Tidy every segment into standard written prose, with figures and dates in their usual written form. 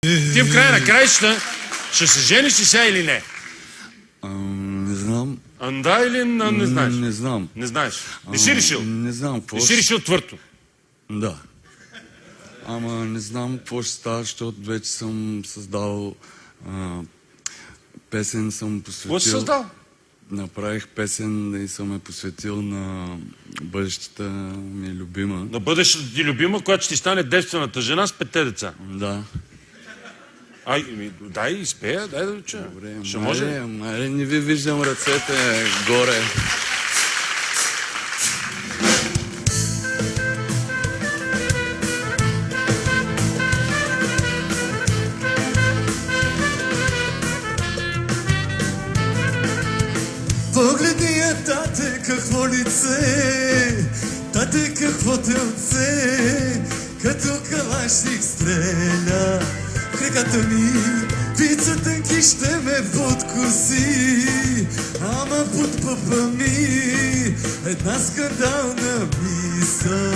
Ти в края на краища ще се жениш ли сега или не? Не знам. Да или не знаеш? Не знам. Не знаеш. Не си решил? Не знам какво. Не си решил твърдо? Да. Ама не знам какво ще става, защото вече съм създал песен, съм посветил. Какво си създал? Направих песен и съм я посветил на бъдещата ми любима. На бъдещата ти любима, която ще ти стане девствената жена с 5 деца. Да. Дай, изпея, дай да чуя. Добре, ще може? Майре, не ви виждам ръцете горе. Погледни я, тате, какво лице, тате, какво телце, като калашник стреля в краката ми. Пица тънки ще ме подкуси, ама под пъпа ми една скандална мисъл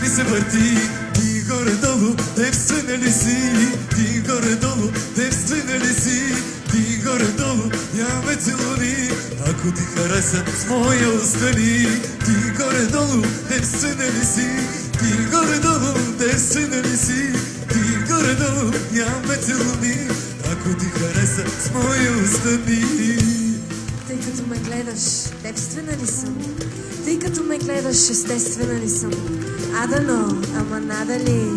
ми се върти. Ти горе-долу, девствена ли си? Ти горе-долу, девствена ли си? Ти горе-долу, нямаме целуни, ако ти хареса с моя остани. Ти горе-долу, девствена ли си? Ти горе-долу, девствена ли си? Ти горе-долу, нямаме целуни, ако ти хареса с моя остани. Тъй като ме гледаш, девствена ли съм? Тъй като ме гледаш, естествена ли съм? Дано, ама надали.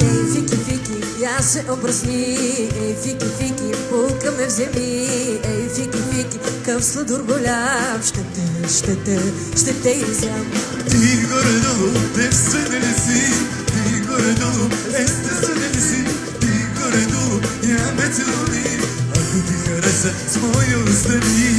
Ей, фики, фики, я се образни. Ей, фики, фики, пулка ме вземи. Ей, фики, фики, къв сладур голям. Ще те изям. Ти горе-долу, девствена ли си? Ти горе-долу, естествена ли си? Ти горе-долу, нямаме целуни, ако ти хареса с моя остани.